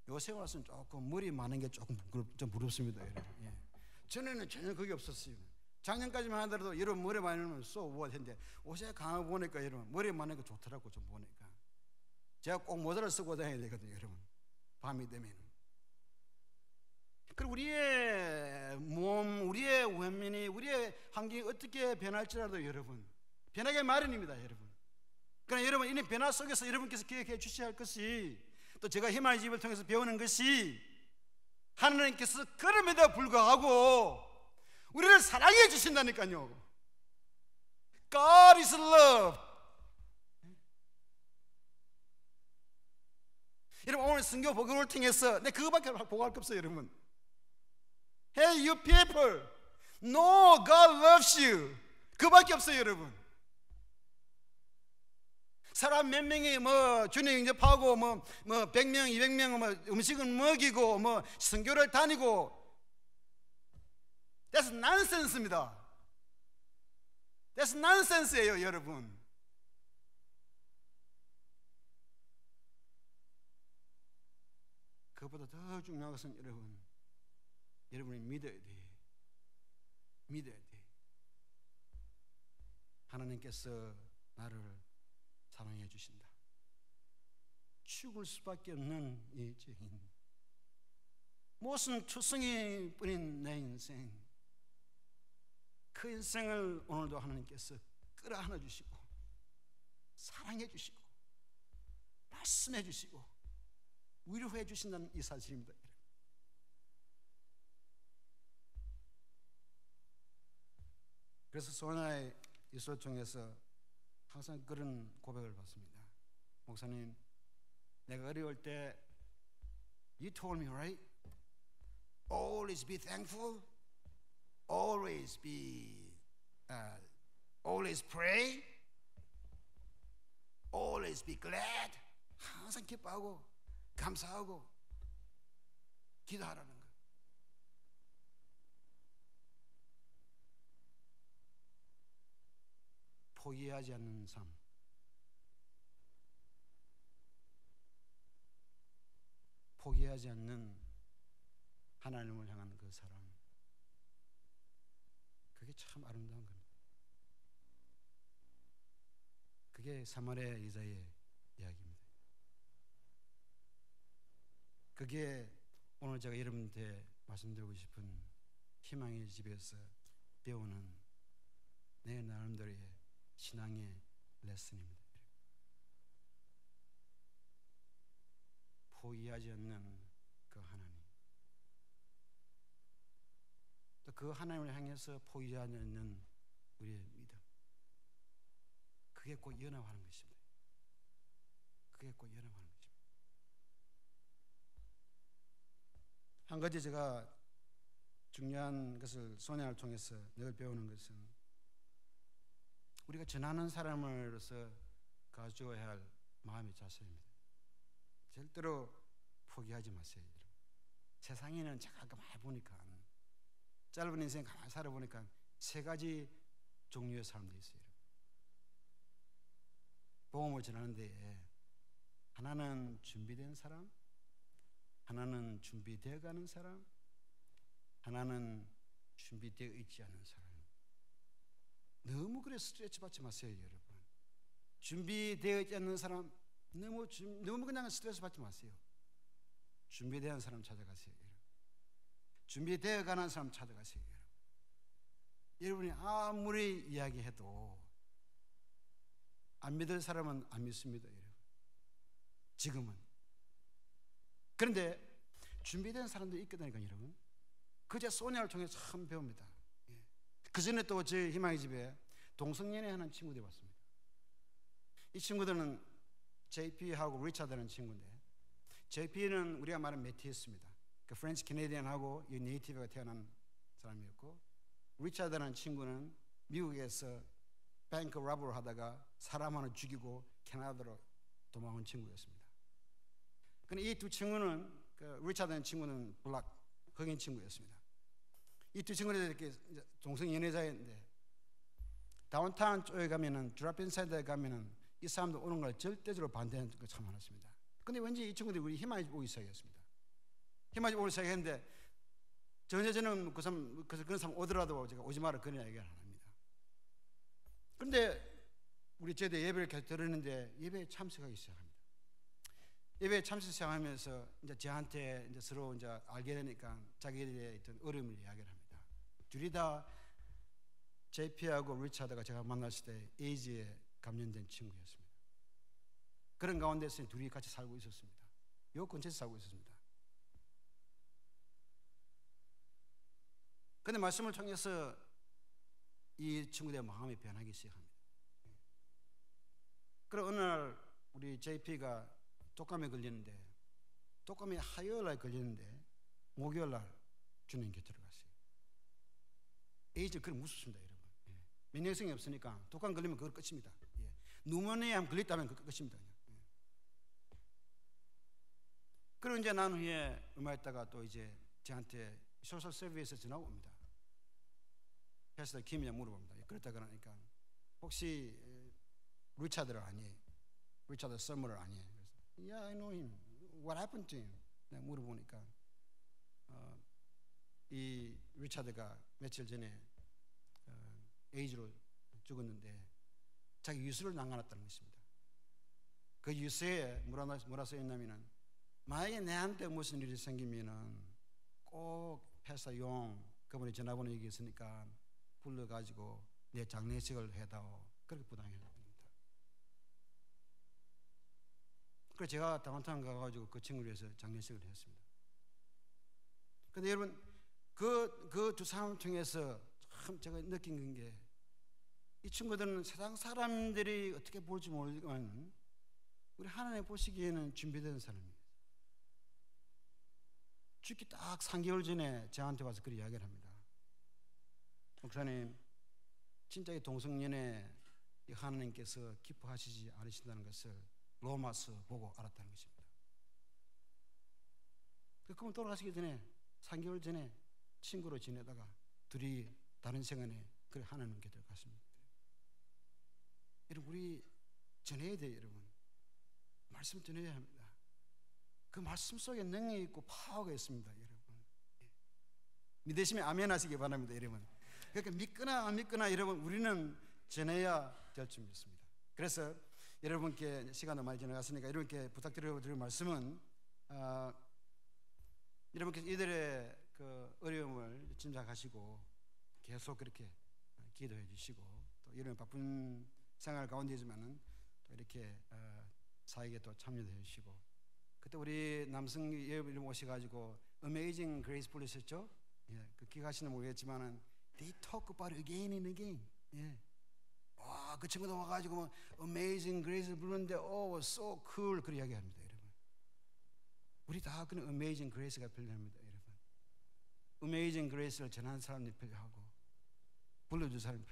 요새 와서는 조금 머리 많은 게 조금 좀 부럽습니다 여러분. 예. 전에는 전혀 그게 없었어요. 작년까지만 하더라도 여러분 머리 많이 넣으면 쏘 우아했는데 요새 강하고 보니까 여러분 머리 많은 게 좋더라고. 좀 보니까 제가 꼭 모자를 쓰고 다녀야 되거든요 여러분. 밤이 되면. 그리고 우리의 몸, 우리의 원민이, 우리의 환경이 어떻게 변할지라도 여러분 변하게 마련입니다 여러분. 그러나 여러분 이 변화 속에서 여러분께서 기억해 주셔야 할 것이, 또 제가 희망의 집을 통해서 배우는 것이, 하나님께서 그럼에도 불구하고 우리를 사랑해 주신다니까요. God is love. 여러분 오늘 성경 복음을 통해서 내 그거밖에 보고할 게 없어요 여러분. Hey you people, no, God loves you. 그거밖에 없어요 여러분. 사람 몇 명이 뭐 주님 영접하고 뭐 100명 200명 뭐 음식을 먹이고 뭐 선교를 다니고, That's nonsense입니다. That's nonsense예요 여러분. 그것보다 더 중요한 것은 여러분이 믿어야 돼. 믿어야 돼. 하나님께서 나를 사랑해 주신다. 죽을 수밖에 없는 이 죄인, 무슨 투성이 뿐인 내 인생, 그 인생을 오늘도 하나님께서 끌어안아 주시고 사랑해 주시고 말씀해 주시고 위로해 주신다는 이 사실입니다. 그래서 소나의 이소를 통해서 항상 그런 고백을 받습니다. 목사님, 내가 어려울 때 You told me right? Always be thankful, always pray, always be glad. 항상 기뻐하고 감사하고 기도하라는 거. 포기하지 않는 삶, 포기하지 않는 하나님을 향한 그 사랑, 그게 참 아름다운 겁니다. 그게 사마리아 여자의 이야기입니다. 그게 오늘 제가 여러분한테 말씀드리고 싶은 희망의 집에서 배우는 내 나름대로의 신앙의 레슨입니다. 포기하지 않는 그 하나님, 또 그 하나님을 향해서 포기하지 않는 우리의 믿음, 그게 꼭 연합하는 것입니다. 그게 꼭 연합하는 것입니다. 한 가지 제가 중요한 것을 소년을 통해서 늘 배우는 것은, 우리가 전하는 사람으로서 가져야 할 마음의 자세입니다. 절대로 포기하지 마세요. 세상에는 제가 많이 보니까, 짧은 인생 가만히 살아보니까 세 가지 종류의 사람들이 있어요. 복음을 전하는데 하나는 준비된 사람, 하나는 준비되어 가는 사람, 하나는 준비되어 있지 않은 사람. 너무 그래 스트레스 받지 마세요 여러분. 준비되어 있지 않는 사람 너무 그냥 스트레스 받지 마세요. 준비되어 있는 사람 찾아가세요 여러분. 준비되어 가는 사람 찾아가세요 여러분. 여러분이 아무리 이야기해도 안 믿을 사람은 안 믿습니다 여러분. 지금은. 그런데 준비된 사람도 있거든요 여러분. 그제 소녀를 통해 참 배웁니다. 그 전에 또 제 희망의 집에 동성연애 하는 친구들이 왔습니다. 이 친구들은 JP하고 리차드라는 친구인데, JP는 우리가 말하는 메티스입니다. 그 프렌치 캐네디언하고 이 네이티브가 태어난 사람이었고, 리차드라는 친구는 미국에서 뱅크 러버를 하다가 사람 하나 죽이고 캐나다로 도망온 친구였습니다. 근데 이 두 친구는, 리차드라는 친구는 블랙 흑인 친구였습니다. 이 두 친구는 이렇게 동성 연애자였는데, 다운타운 쪽에 가면은, 드랍인 사이드에 가면은 이 사람들 오는 걸 절대적으로 반대하는 거 참 많았습니다. 근데 왠지 이 친구들이 우리 희망이 오기 시작했습니다. 희망이 오기 시작했는데, 전혀 저는 그런 사람 오더라도 제가 오지 마라 그런 얘기를 안 합니다. 그런데 우리 저희들 예배를 계속 들었는데 예배에 참석하기 시작합니다. 예배에 참석 시작하면서 이제 저한테 이제 서로 이제 알게 되니까 자기들의 어떤 어려움을 이야기를 합니다. 둘이 다 JP하고 리차드가 제가 만났을 때 에이즈에 감염된 친구였습니다. 그런 가운데서 둘이 같이 살고 있었습니다. 요 근처에서 살고 있었습니다. 그런데 말씀을 통해서 이 친구들의 마음이 변하기 시작합니다. 그럼 어느 날 우리 JP가 독감에 걸리는데, 독감이 화요일 날 걸리는데 목요일 날 주님 곁에 들어갔어요. 에이즈 그럼 무섭습니다, 여러분. 면역성이 없으니까 독감 걸리면 그걸 끝입니다. 누모니아 걸렸다면 그거 끝입니다. 그리고 이제 난 후에 얼마 있다가 또 이제 저한테 소셜 서비스에서 전화가 옵니다. 패스터 김이냐 물어봅니다. 그렇다 그러니까 혹시 리차드를 아니? 리차드 서머를 아니? 그래서 Yeah, I know him. What happened to him? 내가 물어보니까 이 리차드가 며칠 전에 에이즈로 죽었는데 자기 유서를 남겨놨다는 것입니다. 그 유서에 뭐라 써있냐면은 만약에 내한테 무슨 일이 생기면은 꼭 패스터 용 그분이 전화번호 얘기 있으니까 불러가지고 내 장례식을 해다오 그렇게 부탁했습니다. 그래서 제가 다운타운 가가지고 그 친구를 위해서 장례식을 했습니다. 근데 여러분 그 두 사람 통해서 참 제가 느낀 게 이 친구들은 세상 사람들이 어떻게 볼지 모르지만 우리 하나님 보시기에는 준비된 사람이에요. 죽기 딱 3개월 전에 저한테 와서 그렇게 이야기를 합니다. 목사님, 진짜 이 동성연애 하나님께서 기뻐하시지 않으신다는 것을 로마서 보고 알았다는 것입니다. 그분 돌아가시기 전에 3개월 전에 친구로 지내다가 둘이 다른 생활에 그래 하나님 곁에 갔습니다. 여러분 우리 전해야 돼요. 여러분 말씀 전해야 합니다. 그 말씀 속에 능력이 있고 파워가 있습니다. 여러분 믿으시면 아멘 하시기 바랍니다. 여러분 그러니까 믿거나 안 믿거나 여러분 우리는 전해야 될 줄 믿습니다. 그래서 여러분께 시간도 많이 지나갔으니까 여러분께 부탁드리는 말씀은 여러분께서 이들의 그 어려움을 짐작하시고 계속 그렇게 기도해 주시고 또 이런 바쁜 생활 가운데지만은 또 이렇게 사역에 또 참여해 주시고 그때 우리 남성 여러분 오셔가지고 Amazing Grace 부르셨죠? 예, 그 기억하시는 모르겠지만은 They talk about it again and again. 예. 와, 그 친구도 와가지고 뭐 Amazing Grace를 부르는데 so cool 그렇게 이야기합니다, 여러분. 우리 다 그런 Amazing Grace가 필요합니다, 여러분. Amazing Grace를 전하는 사람이 필요하고 불러줄 사람이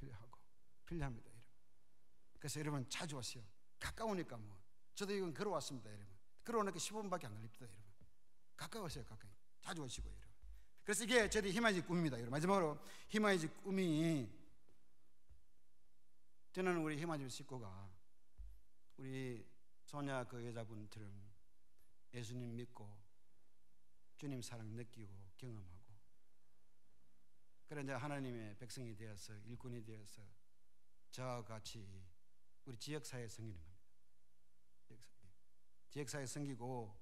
필요합니다, 여러분. 그래서 여러분 자주 오세요. 가까우니까 뭐 저도 이건 걸어왔습니다, 여러분. 걸어오니까 15분밖에 안 걸립니다, 여러분. 가까우세요, 가까이. 자주 오시고, 여러분. 그래서 이게 저희 희망의 집 꿈입니다, 여러분. 마지막으로 희망의 집 꿈이 저는 우리 희망의 집 식구가 우리 소녀 그 여자분들은 예수님 믿고 주님 사랑 느끼고 경험하고 그래 이제 하나님의 백성이 되어서 일꾼이 되어서 저와 같이 우리 지역사회에 섬기는 겁니다. 지역사회에 섬기고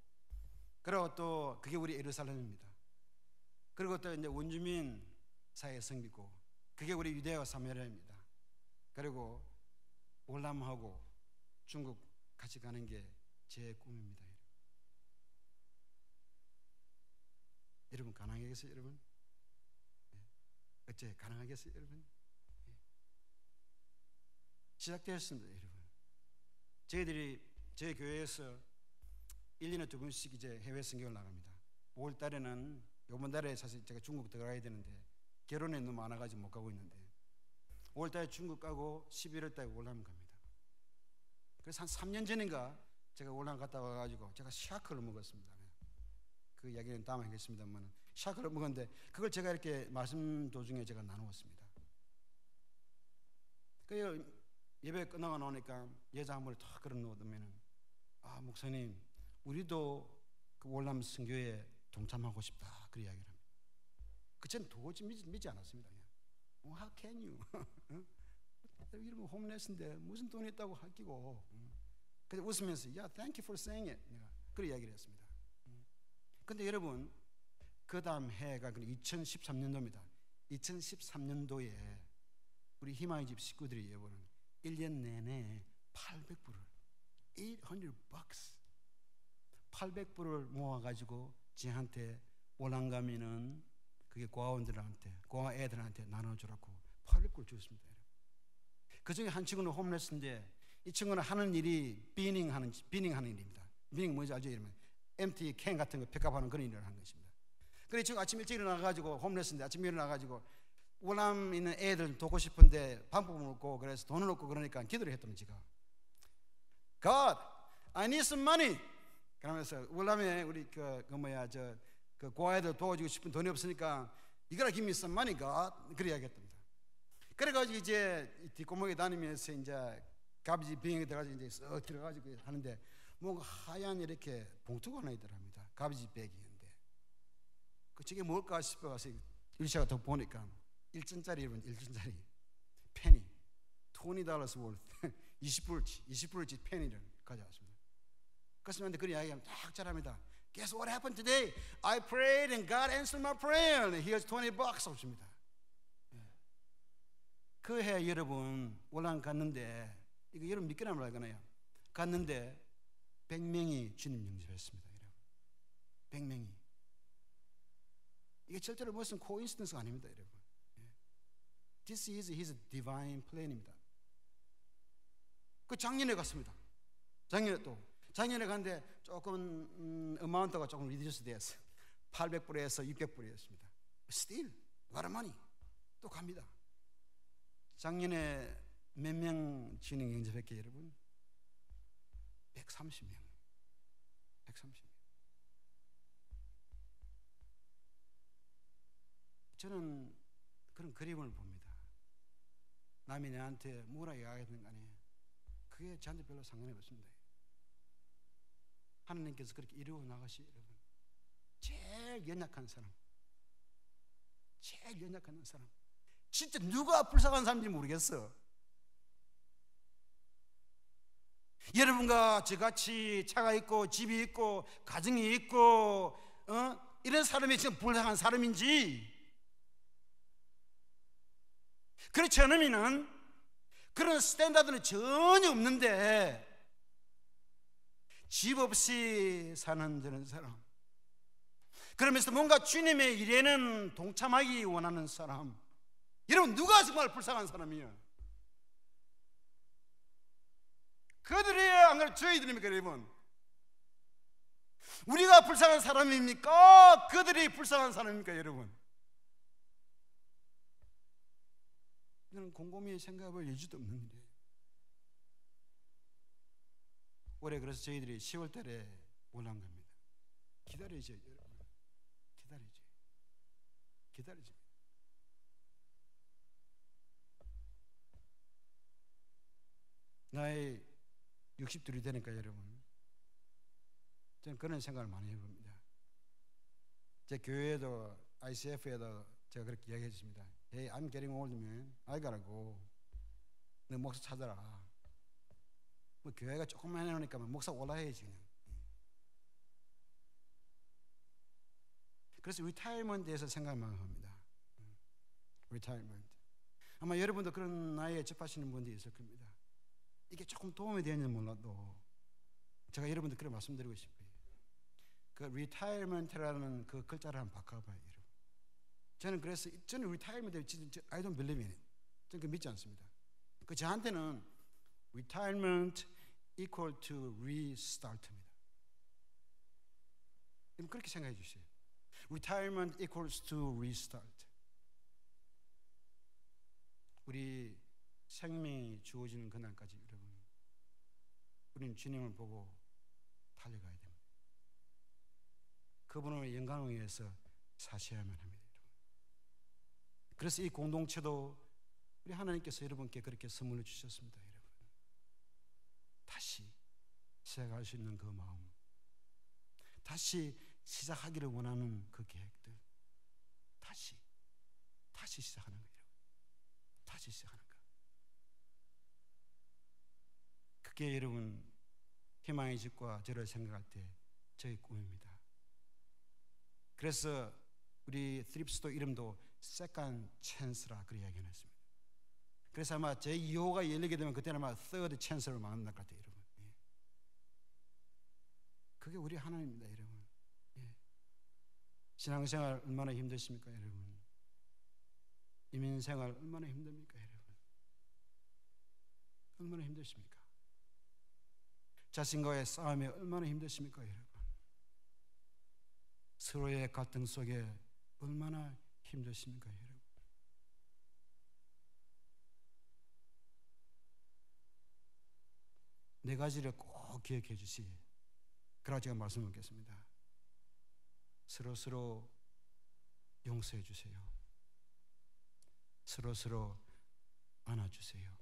그리고 또 그게 우리 예루살렘입니다. 그리고 또 이제 원주민 사회에 섬기고 그게 우리 유대와 사마리아입니다. 그리고 월남하고 중국 같이 가는 게 제 꿈입니다. 여러분 가능하겠어요, 여러분? 어째 가능하겠어요, 여러분? 시작되었습니다, 여러분. 저희 교회에서 1년에 2번씩 이제 해외 선교를 나갑니다. 5월 달에는 이번 달에 사실 제가 중국 들어가야 되는데 결혼에 너무 많아가지고 못 가고 있는데 5월달에 중국 가고 11월달에 월남 갑니다. 그래서 한 3년 전인가 제가 월남 갔다 와가지고 제가 샤크를 먹었습니다. 그 이야기는 다음에 하겠습니다만 샤크를 먹었는데 그걸 제가 이렇게 말씀 도중에 제가 나누었습니다. 그 예배 끝나고 나오니까 여자 한 분을 탁 걸어놓으면 목사님 우리도 그 월남 선교에 동참하고 싶다 그 이야기를 합니다. 저는 도저히 믿지 않았습니다. How can you? 이러면 홈레스인데 무슨 돈이 있다고 하기고. 그래서 웃으면서 thank you for saying it 내가 그런 이야기를 했습니다. 근데 여러분 그 다음 해가 2013년도입니다. 2013년도에 우리 희망의 집 식구들이 여러분 1년 내내 800불을 모아가지고 저한테 월남 가면은 그게 고아원들한테 고아 애들한테 나눠주라고 800불 줬습니다. 그 중에 한 친구는 홈레스인데 이 친구는 하는 일이 비닝하는 일입니다. 비닝 뭔지 알죠? 이러면 empty 캔 같은 거 픽업하는 그런 일을 하는 것입니다. 그래서 지금 아침 일찍 일어나가지고 홈레스인데 아침 일어나가지고 월남 있는 애들 돕고 싶은데 방법은 없고 그래서 돈은 없고 그러니까 기도를 했더니 제가 God, I need some money. 그러면서 월남에 우리 그 고아애들 도와주고 싶은 돈이 없으니까 You gotta give me some money, God. 그래 이야기했답니다. 그래가지고 이제 뒷골목에 다니면서 이제 가비지 비행에 들어가서 이제 쓱 들어가지고 하는데 뭔가 하얀 이렇게 봉투가 하나 있더랍니다. 가비지 백이었는데 그 저게 뭘까 싶어서 일시가 더 보니까 1전짜리 페니 $20 worth 20불치 페니를 가져왔습니다. 그래서 그런 이야기하면 딱 잘합니다. Guess what happened today? I prayed and God answered my prayer. And here's $20 없습니다. 그 해 여러분 월남 갔는데 이거 여러분 믿기나 말거나요. 갔는데 100명이 주님 영접했습니다. 여러분 100명이. 이게 절대로 무슨 코인시던스가 아닙니다. 여러분 This is His divine plan입니다. 그 작년에 갔습니다. 작년에 갔는데 조금 어마운트가 조금 리듀스 되었어요. 800불에서 600불이었습니다. Still a lot of money. 또 갑니다. 작년에 몇 명 진행 영접했게 여러분? 130명. 130명. 저는 그런 그림을 봅니다. 남이 나한테 뭐라 이야기하든 간에 그게 저한테 별로 상관이 없습니다. 하나님께서 그렇게 이루어 나가시 여러분. 제일 연약한 사람. 진짜 누가 불쌍한 사람인지 모르겠어. 여러분과 저같이 차가 있고 집이 있고 가정이 있고 이런 사람이 지금 불쌍한 사람인지 그렇지 않으면 그런 스탠다드는 전혀 없는데 집 없이 사는 저런 사람, 그러면서 뭔가 주님의 일에는 동참하기 원하는 사람, 여러분 누가 정말 불쌍한 사람이에요? 그들이에요? 안 그래요? 저희들입니까 여러분? 우리가 불쌍한 사람입니까? 그들이 불쌍한 사람입니까 여러분? 이건 곰곰이 생각해볼 여지도 없는 일이에요. 올해 그래서 저희들이 10월 달에 월남 갑니다. 기다리죠 여러분. 기다리죠. 나이 62이 되니까 여러분 저는 그런 생각을 많이 해봅니다. 제 교회에도 ICF에도 제가 그렇게 이야기해 줍니다. Hey, I'm getting old, man. I gotta go. 너 목사 찾아라. 뭐 교회가 조금만 해놓으니까 목사 올라야지 그냥. 그래서 리타이먼트에서 생각만 합니다. 리타이먼트. 아마 여러분도 그런 나이에 접하시는 분들이 있을 겁니다. 이게 조금 도움이 되는지 몰라도 제가 여러분들 그렇게 말씀드리고 싶어요. 그 리타이먼트라는 그 글자를 한번 바꿔봐요, 여러분. 저는 리타이먼트 I don't believe in it. 저는 그 믿지 않습니다. 그 저한테는 retirement equal to restart입니다. 그렇게 생각해 주세요. Retirement equals to restart. 우리 생명이 주어지는 그날까지 여러분, 우리는 주님을 보고 달려가야 됩니다. 그분의 영광을 위해서 사셔야만 합니다. 그래서 이 공동체도 우리 하나님께서 여러분께 그렇게 선물을 주셨습니다. 여러분, 다시 시작할 수 있는 그 마음, 다시 시작하기를 원하는 그 계획들, 다시 시작하는 거예요. 다시 시작하는 거. 그게 여러분 희망의 집과 저를 생각할 때 저의 꿈입니다. 그래서 우리 트립스도 이름도 세컨드 찬스라 그렇게 이야기했습니다. 그래서 아마 제 2호가 열리게 되면 그때는 아마 third chance를 만날 것 같아요, 여러분. 예. 그게 우리 하나님입니다, 여러분. 예. 신앙생활 얼마나 힘드십니까, 여러분? 이민생활 얼마나 힘듭니까, 여러분? 얼마나 힘드십니까? 자신과의 싸움이 얼마나 힘드십니까, 여러분? 서로의 갈등 속에 얼마나 힘드십니까, 여러분? 네 가지를 꼭 기억해 주시. 그러나 제가 말씀드리겠습니다. 서로 용서해 주세요. 서로 안아주세요.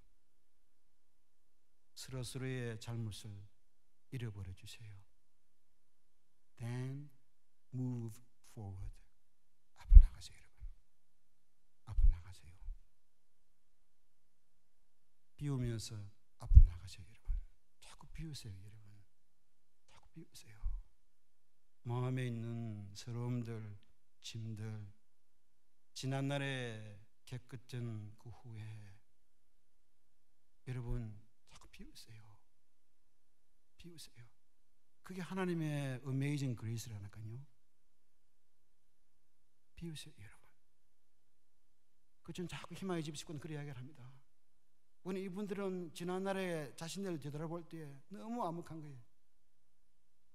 서로의 잘못을 잃어버려 주세요. Then move forward. 앞으로 나가세요, 여러분. 앞으로 나가세요. 비우면서 앞으로 나가세요, 여러분. 자꾸 비우세요, 여러분. 자꾸 비우세요. 마음에 있는 서러움들, 짐들, 지난날에 깨끗한 그 후에 여러분 자꾸 비우세요. 비우세요. 그게 하나님의 어메이징 그레이스라니까요. 비우세요, 여러분. 그전 자꾸 희망의 집식권 그렇게 이야기를 합니다. 오늘 이분들은 지난날에 자신들을 되돌아볼 때 너무 암묵한 거예요.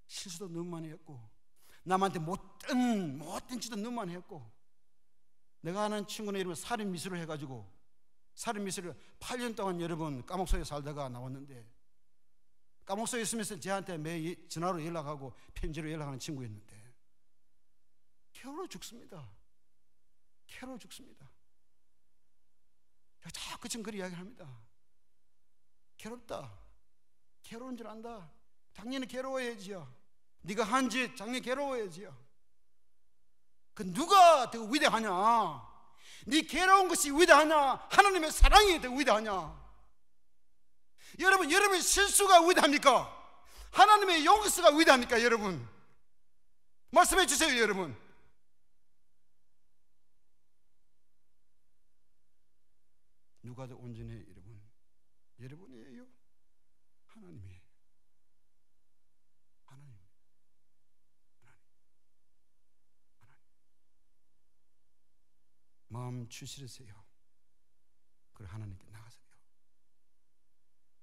실수도 너무 많이 했고, 남한테 못된 짓도 너무 많이 했고, 내가 아는 친구는 이러면 살인 미수를 해가지고 살인 미수를 8년 동안 여러분 감옥소에 살다가 나왔는데, 감옥소에 있으면서 저한테 매일 전화로 연락하고 편지로 연락하는 친구였는데 괴로워 죽습니다. 괴로워 죽습니다. 자꾸 지금 그렇게 이야기합니다. 괴롭다. 괴로운 줄 안다. 작년에 괴로워야지요. 네가 한 짓 작년에 괴로워야지요. 그 누가 더 위대하냐? 네 괴로운 것이 위대하냐? 하나님의 사랑이 더 위대하냐? 여러분의 실수가 위대합니까? 하나님의 용서가 위대합니까, 여러분? 말씀해 주세요, 여러분. 누가 더 온전해, 여러분? 여러분이에요? 하나님이에요. 하나님. 마음 추스리세요. 그리고 하나님께 나가세요.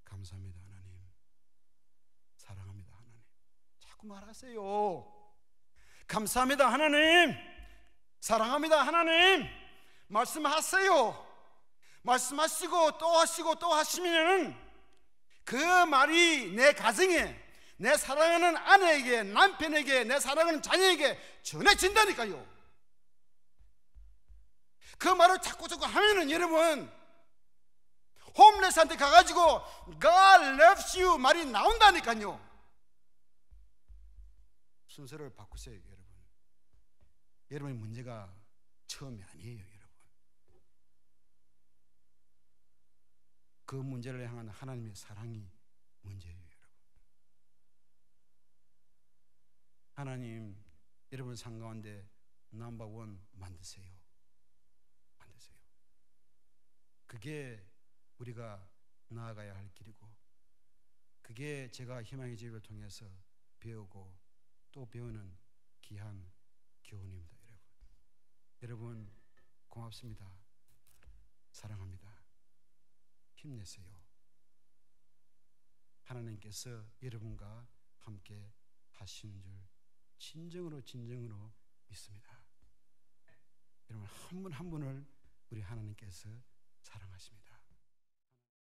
감사합니다, 하나님. 사랑합니다, 하나님. 자꾸 말하세요. 감사합니다, 하나님. 사랑합니다, 하나님. 말씀하세요. 말씀하시고 또 하시고 또 하시면 그 말이 내 가정에, 내 사랑하는 아내에게, 남편에게, 내 사랑하는 자녀에게 전해진다니까요. 그 말을 자꾸 하면은 여러분 홈레스한테 가가지고 God loves you 말이 나온다니까요. 순서를 바꾸세요, 여러분. 여러분의 문제가 처음이 아니에요, 여러분. 그 문제를 향한 하나님의 사랑이 문제예요, 여러분. 하나님, 여러분 삶 가운데 넘버원 만드세요. 그게 우리가 나아가야 할 길이고, 그게 제가 희망의 집을 통해서 배우고 또 배우는 귀한 교훈입니다, 여러분. 여러분 고맙습니다. 사랑합니다. 힘내세요. 하나님께서 여러분과 함께 하시는 줄 진정으로 믿습니다. 여러분 한 분 한 분을 우리 하나님께서 사랑하십니다.